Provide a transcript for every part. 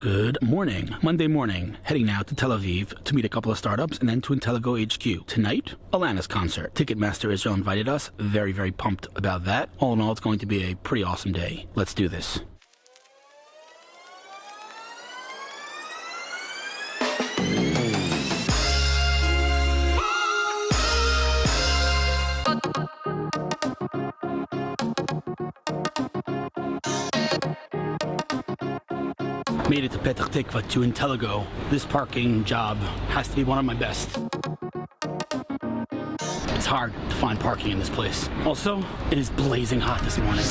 Good morning. Monday morning, heading now to Tel Aviv to meet a couple of startups and then to Intelligo HQ. Tonight, Alanis concert. Ticketmaster Israel invited us. Very, very pumped about that. All in all, it's going to be a pretty awesome day. Let's do this. Made it to Petach Tikva to Intelligo. This parking job has to be one of my best. It's hard to find parking in this place. Also, it is blazing hot this morning.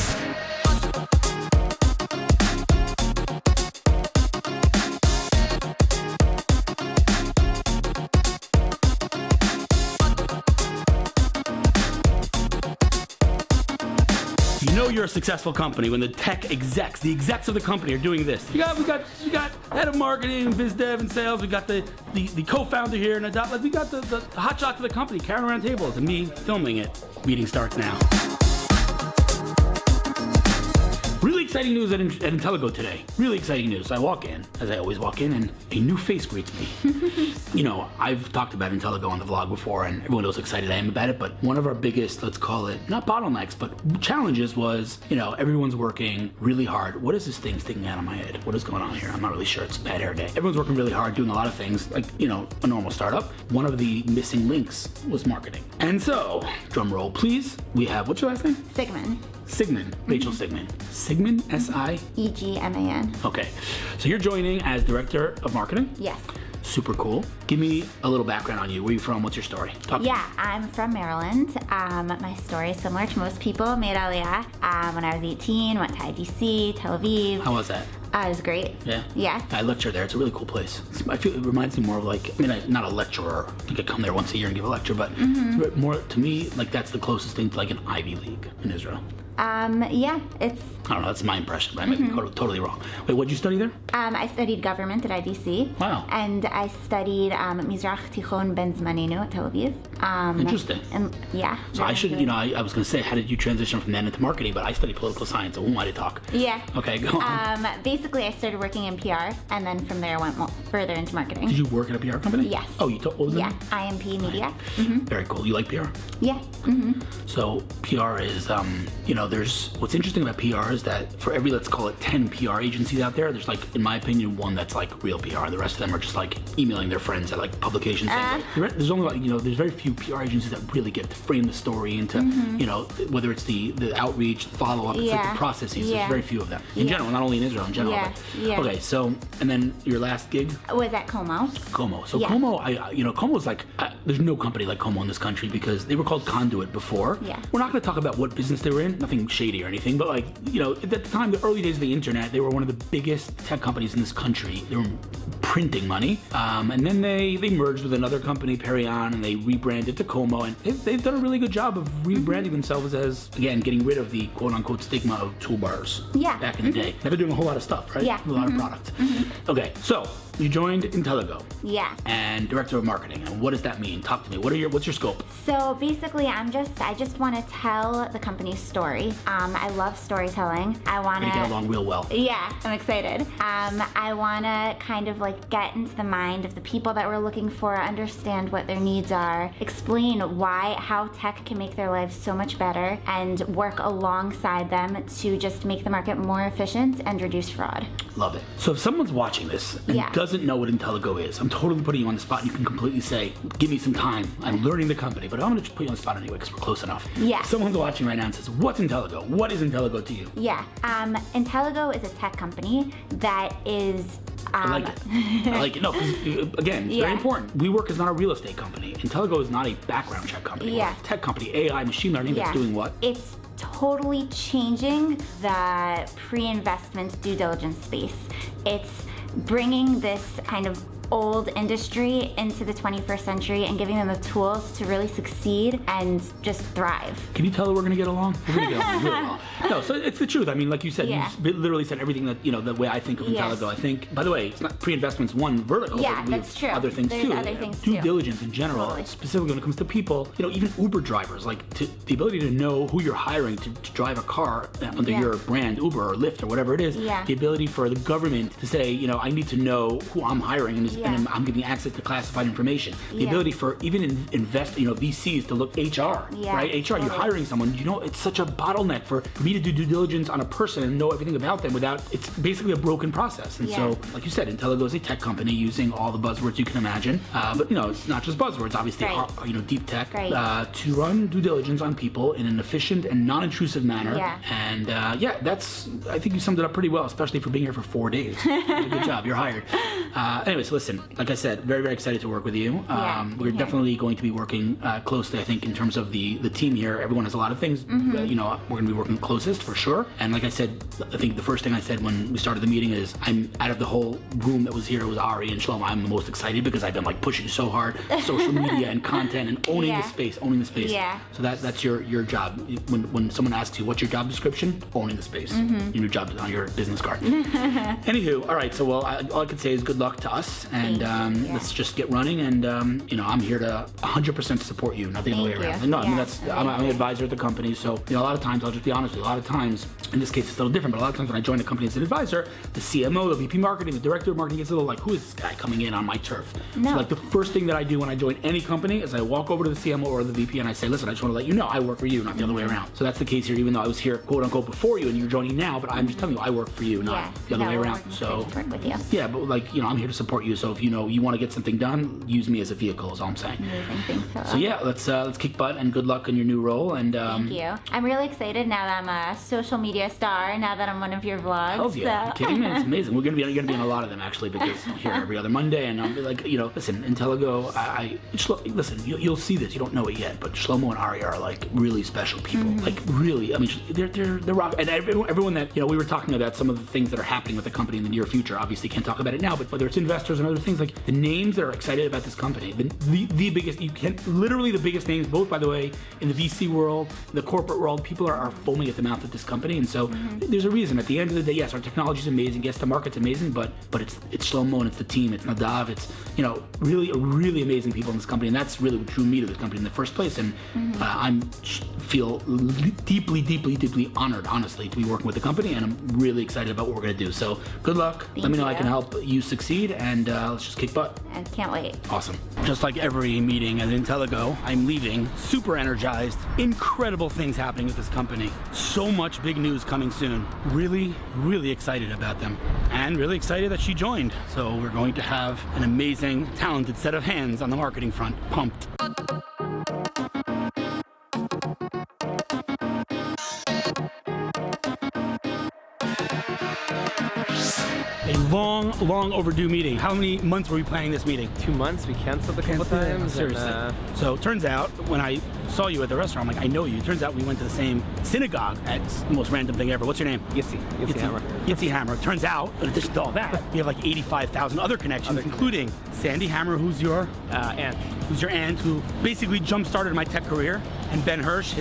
You know you're a successful company when the execs of the company are doing this. We got head of marketing, biz dev, and sales. We got the co-founder here, and we got the hot shot to the company carrying around tables, and me filming it. Meeting starts now. Really exciting news at Intelligo today. Really exciting news. I walk in, as I always walk in, and a new face greets me. You know, I've talked about Intelligo on the vlog before, and everyone knows how excited I am about it, but one of our biggest, let's call it, not bottlenecks, but challenges was, everyone's working really hard. What is this thing sticking out of my head? What is going on here? I'm not really sure. It's a bad hair day. Everyone's working really hard, doing a lot of things, like, a normal startup. One of the missing links was marketing. And so, drum roll, please. We have, what's your last name? Sigmund, Rachel Sigmund. Sigmund, S-I? E-G-M-A-N. Okay, so you're joining as Director of Marketing? Yes. Super cool. Give me a little background on you. Where are you from? What's your story? Talk to me. I'm from Maryland. My story is similar to most people. Made Aliyah when I was 18, went to IDC, Tel Aviv. How was that? It was great. Yeah? Yeah. I lecture there. It's a really cool place. I feel it reminds me more of not a lecturer. I think I come there once a year and give a lecture, but more to me, that's the closest thing to an Ivy League in Israel. It's... I don't know, that's my impression, but I might be totally wrong. Wait, what'd you study there? I studied government at IDC. Wow. And I studied Mizrach Tichon Ben Zmanenu at Tel Aviv. Interesting. And So I should, I was going to say, how did you transition from that into marketing? But I studied political science, so who am I to talk? Yeah. Okay, go on. Basically, I started working in PR, and then from there I went further into marketing. Did you work at a PR company? Yes. Oh, what was it? Yeah, IMP Media. Very cool. You like PR? Yeah. So PR is, there's, what's interesting about PR is that for every, let's call it 10 PR agencies out there, there's in my opinion, one that's real PR. The rest of them are just emailing their friends at publications. There's only there's very few PR agencies that really get to frame the story into, whether it's the outreach, the follow-up, it's the processes. There's very few of them. In general, not only in Israel, in general. Yeah. Okay, so, and then your last gig? Was at Como. So Como, Como's there's no company like Como in this country because they were called Conduit before. Yeah. We're not going to talk about what business they were in, nothing shady or anything, but at the time, the early days of the internet, they were one of the biggest tech companies in this country. They were printing money, and then they merged with another company, Perion, and they rebranded to Como, and they've done a really good job of rebranding themselves as, again, getting rid of the quote-unquote stigma of toolbars back in the day. They've been doing a whole lot of stuff, right? Yeah. A lot of product. Okay, so you joined Intelligo. Yeah. And Director of Marketing, and what does that mean? Talk to me. What's your scope? So basically, I just want to tell the company's story. I love storytelling. I want to get along real well. Yeah, I'm excited. I want to kind of get into the mind of the people that we're looking for, understand what their needs are, explain how tech can make their lives so much better, and work alongside them to just make the market more efficient and reduce fraud. Love it. So if someone's watching this and doesn't know what Intelligo is, I'm totally putting you on the spot. You can completely say, give me some time. I'm learning the company, but I'm going to put you on the spot anyway because we're close enough. Yeah. If someone's watching right now and says, what's Intelligo? What is Intelligo to you? Yeah. Intelligo is a tech company that is... I like it. No, because again, it's very important. WeWork is not a real estate company. Intelligo is not a background check company. Yeah. We're a tech company, AI, machine learning, that's doing what? It's totally changing the pre-investment due diligence space. It's bringing this kind of old industry into the 21st century and giving them the tools to really succeed and just thrive. Can you tell that we're going to get along? We're going to get along really well. No, so it's the truth. I mean, like you said, Yeah. you literally said everything that, the way I think of Yes. Intellego. I think, by the way, it's not pre-investment's one vertical. Yeah, but we that's have true. other things There's too. other things Due too. diligence in general, Totally. specifically when it comes to people, even Uber drivers, like the ability to know who you're hiring to drive a car under Yeah. your brand, Uber or Lyft or whatever it is. Yeah. The ability for the government to say, I need to know who I'm hiring and I'm giving access to classified information. The Yeah. ability for even VCs to look HR, Yeah, right? HR, totally. you're hiring someone, it's such a bottleneck for me to do due diligence on a person and know everything about them without, it's basically a broken process. And so, like you said, Intellego is a tech company using all the buzzwords you can imagine. But, it's not just buzzwords, obviously, Right. deep tech, Right. to run due diligence on people in an efficient and non-intrusive manner. Yeah. And I think you summed it up pretty well, especially for being here for 4 days. Good job, you're hired. Anyways, listen, like I said, very, very excited to work with you. We're definitely going to be working closely, I think, in terms of the team here. Everyone has a lot of things. We're going to be working closest for sure. And like I said, I think the first thing I said when we started the meeting is I'm out of the whole room that was here, it was Ari and Shlomo. I'm the most excited because I've been like pushing so hard, social media and content and owning the space. Yeah. So that's your job. When someone asks you what's your job description, owning the space. Your new job is on your business card. Anywho, all right. So all I could say is good luck to us, and let's just get running. And I'm here to 100% support you, not the other way Thank around. you. No, I mean Yeah. I'm an advisor at the company, so a lot of times I'll just be honest with you. A lot of times, in this case it's a little different, but a lot of times when I join a company as an advisor, the CMO, the VP marketing, the director of marketing gets a little like, who is this guy coming in on my turf? No. So like the first thing that I do when I join any company is I walk over to the CMO or the VP and I say, listen, I just want to let you know I work for you, not the other way around. So that's the case here, even though I was here quote unquote before you and you're joining now, but I'm just telling you I work for you, not the other way we're around. working So to work with you. yeah, but I'm here to support you. So if you want to get something done, use me as a vehicle is all I'm saying. Amazing. Thanks. So yeah, let's kick butt and good luck in your new role. And Thank you. I'm really excited now that I'm a social media star, now that I'm one of your vlogs. Hells yeah, you kidding me? It's amazing. You're gonna be in a lot of them actually, because I'm here every other Monday, and I'm like, listen, Intellego, listen, you'll see this. You don't know it yet, but Shlomo and Ari are like really special people. Like really, I mean, they're rock. And everyone that we were talking about some of the things that are happening with the company in the near future. Obviously, can't talk about it now, but whether it's investors and other things, like the names that are excited about this company, the biggest, literally the biggest names, both by the way, in the VC world, the corporate world, people are foaming at the mouth at this company, and so there's a reason. At the end of the day, yes, our technology is amazing, yes, the market's amazing, but it's Shlomo and it's the team, it's Nadav, it's really amazing people in this company, and that's really what drew me to this company in the first place. And I feel deeply honored, honestly, to be working with the company, and I'm really excited about what we're going to do. So good luck. Let me know I can help you succeed, and let's just kick butt. I can't wait. Awesome. Just like every meeting at Intellego, I'm leaving super energized. Incredible things happening with this company. So much big news coming soon. Really excited about them. And really excited that she joined. So we're going to have an amazing, talented set of hands on the marketing front. Pumped. A long overdue meeting. How many months were we planning this meeting? 2 months. We canceled a couple times. Seriously. So it turns out, when I saw you at the restaurant, I'm like, I know you. It turns out we went to the same synagogue. It's the most random thing ever. What's your name? Yitzi Hammer. Yitzi Hammer. It turns out, in addition to all that, we have like 85,000 other connections, including Sandy Hammer, who's your aunt. Who's your aunt, who basically jump-started my tech career, and Ben Hirsch,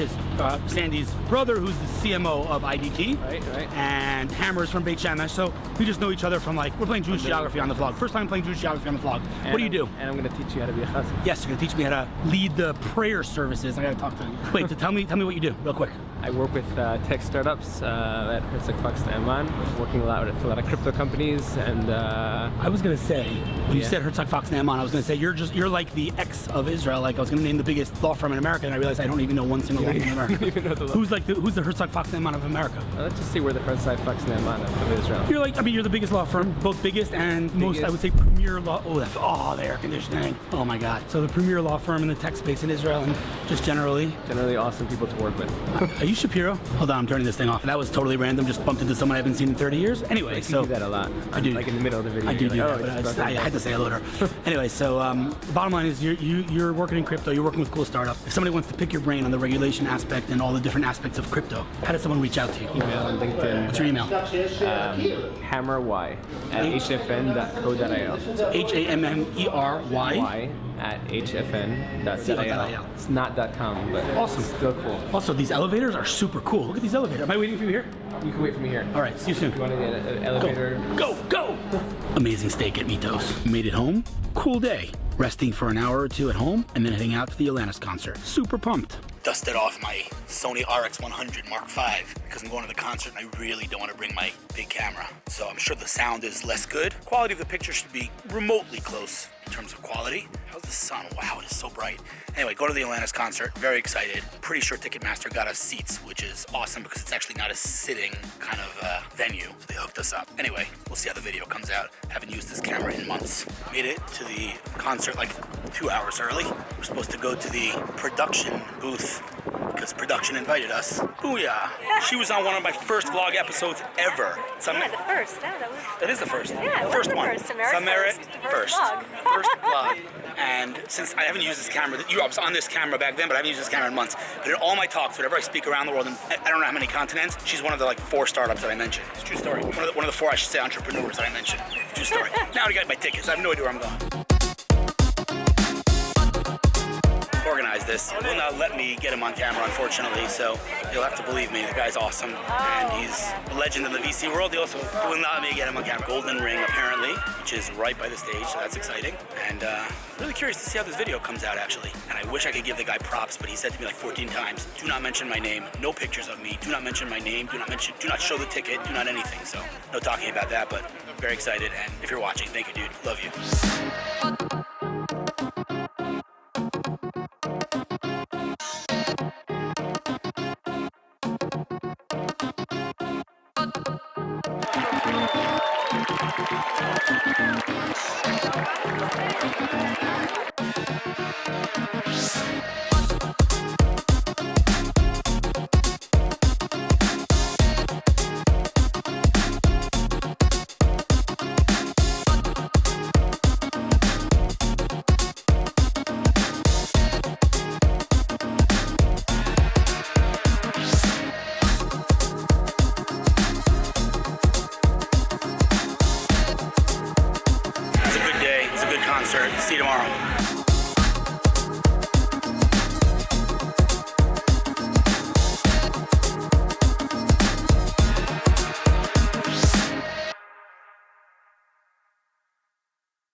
Sandy's brother, who's the CMO of IDT. Right. And Hammer's from Beit Shemesh, so we just know each other from we're playing Jewish geography on the vlog. First time playing Jewish geography on the vlog. What do you do? And I'm going to teach you how to be a chassid. Yes, you're going to teach me how to lead the prayer services. I got to talk to you. Wait, tell me what you do, real quick. I work with tech startups at Herzog Fox Naaman, working a lot with a lot of crypto companies, and I was going to say, when you said Herzog Fox Naaman, I was going to say you're like the X of Israel. Like I was going to name the biggest law firm in America, and I realized I don't even know one single law firm in America. Even know the who's the Herzog Fox Naaman of America? Let's just see where the Herzog Fox Naaman of Israel. You're the biggest law firm, both biggest and most, I would say, premier law. The air conditioning. Oh my God. So the premier law firm in the tech space in Israel, and just generally awesome people to work with. Are you Shapiro. Hold on, I'm turning this thing off. That was totally random. Just bumped into someone I haven't seen in 30 years. Anyway, so You do that a lot. I do. Like in the middle of the video. I do you're do like, that, but I had to say hello to her. Anyway, so the bottom line is you're working in crypto. You're working with cool startup. If somebody wants to pick your brain on the regulation aspect and all the different aspects of crypto, how does someone reach out to you? Email on LinkedIn. What's your email? HammerY at hfn.co.il. HAMMERY. Y at hfn.co.il. It's not .com, but Awesome. it's still cool. Also, these elevators are super cool. Look at these elevators. Am I waiting for you here? You can wait for me here. All right, see you soon. You want to get an elevator? Go! Amazing steak at Mitos. Made it home. Cool day. Resting for an hour or two at home and then heading out to the Alanis concert. Super pumped. Dusted off my Sony RX100 Mark V because I'm going to the concert and I really don't want to bring my big camera. So I'm sure the sound is less good. Quality of the picture should be remotely close in terms of quality. How's the sun? Wow, it is so bright. Anyway, go to the Alanis concert. Very excited. Pretty sure Ticketmaster got us seats, which is awesome because it's actually not a sitting kind of venue. So they hooked us up. Anyway, we'll see how the video comes out. Haven't used this camera in months. Made it to the concert like 2 hours early. We're supposed to go to the production booth because production invited us. Booyah! She was on one of my first vlog episodes ever. Yeah, the first. No, That is the first. Yeah, it was first the one. first. Samara first vlog. First vlog. And since I haven't used this camera, I was on this camera back then, but I haven't used this camera in months. But in all my talks, whenever I speak around the world, and I don't know how many continents, she's one of the like 4 startups that I mentioned. It's a true story. One of the 4, I should say, entrepreneurs that I mentioned. True story. Now I got my tickets. I have no idea where I'm going. Organize this. Will not let me get him on camera, unfortunately, so you'll have to believe me. The guy's awesome, and he's a legend in the VC world. He also will not let me get him on camera. Golden Ring, apparently, which is right by the stage, so that's exciting. And really curious to see how this video comes out, actually. And I wish I could give the guy props, but he said to me like 14 times, do not mention my name, no pictures of me, do not mention my name, do not show the ticket, do not anything. So no talking about that, but very excited. And if you're watching, thank you, dude. Love you. See you tomorrow.